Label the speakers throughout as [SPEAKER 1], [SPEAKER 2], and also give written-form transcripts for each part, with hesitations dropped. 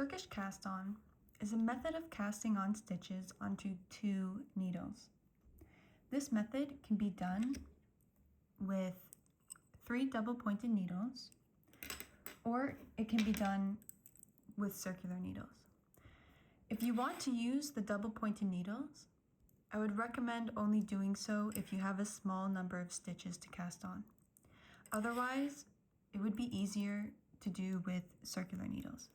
[SPEAKER 1] Turkish cast on is a method of casting on stitches onto two needles. This method can be done with 3 double-pointed needles, or it can be done with circular needles. If you want to use the double-pointed needles, I would recommend only doing so if you have a small number of stitches to cast on. Otherwise, it would be easier to do with circular needles.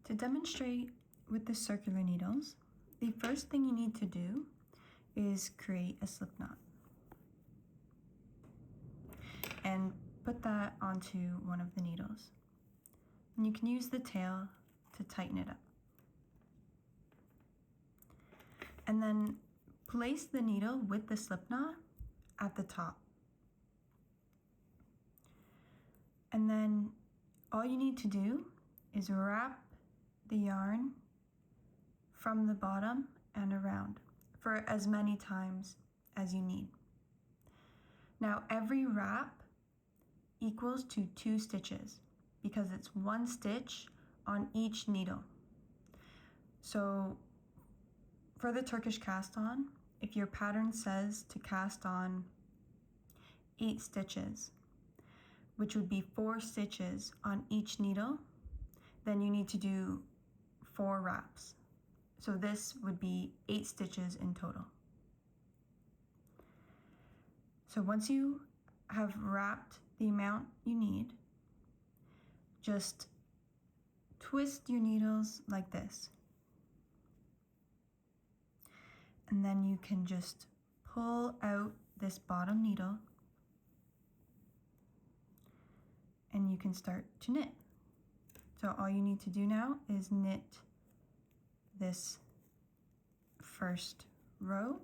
[SPEAKER 1] To demonstrate with the circular needles, the first thing you need to do is create a slip knot and put that onto one of the needles. And you can use the tail to tighten it up. And then place the needle with the slip knot at the top. And then all you need to do is wrap the yarn from the bottom and around for as many times as you need. Now every wrap equals to 2 stitches because it's 1 stitch on each needle. So for the Turkish cast on, if your pattern says to cast on 8 stitches, which would be 4 stitches on each needle, then you need to do 4 wraps. So this would be 8 stitches in total. So once you have wrapped the amount you need, just twist your needles like this. And then you can just pull out this bottom needle and you can start to knit. So all you need to do now is knit this first row,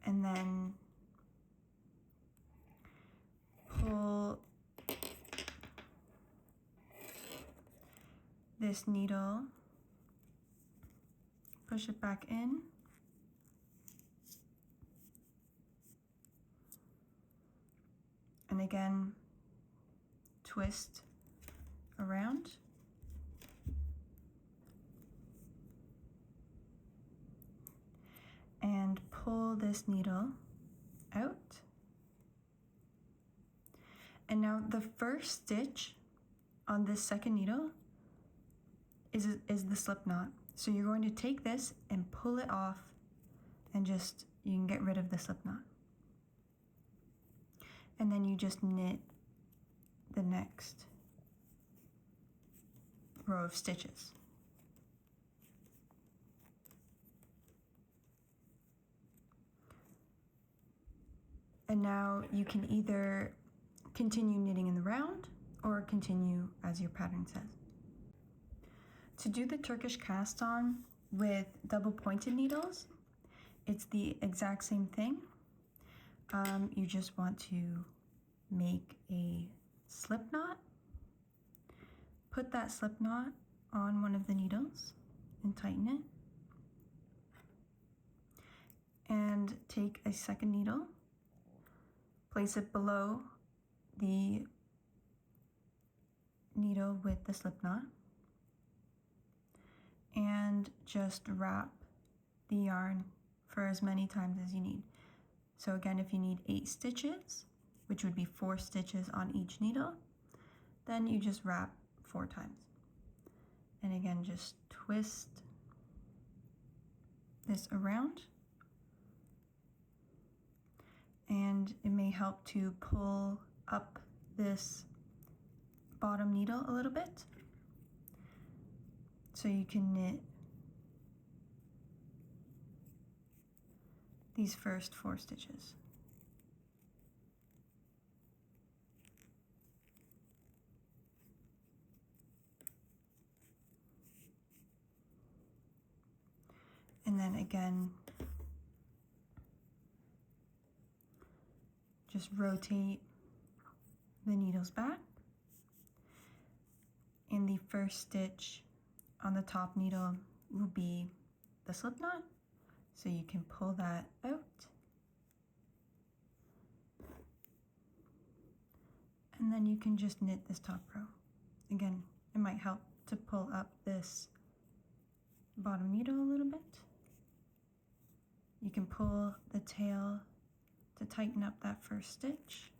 [SPEAKER 1] and then pull this needle, push it back in, and again twist around, and pull this needle out. And now the first stitch on this second needle is the slip knot. So you're going to take this and pull it off, and you can get rid of the slip knot. And then you just knit the next row of stitches. And now you can either continue knitting in the round or continue as your pattern says. To do the Turkish cast on with double pointed needles, it's the exact same thing. You just want to make a slip knot, put that slip knot on one of the needles and tighten it, and take a second needle, place it below the needle with the slip knot, and just wrap the yarn for as many times as you need. So again, if you need 8 stitches, which would be 4 stitches on each needle, then you just wrap 4 times. And again, just twist this around, and it may help to pull up this bottom needle a little bit so you can knit these first 4 stitches. And then again, just rotate the needles back. And the first stitch on the top needle will be the slip knot. So you can pull that out And then you can just knit this top row. Again, it might help to pull up this bottom needle a little bit. You can pull the tail to tighten up that first stitch.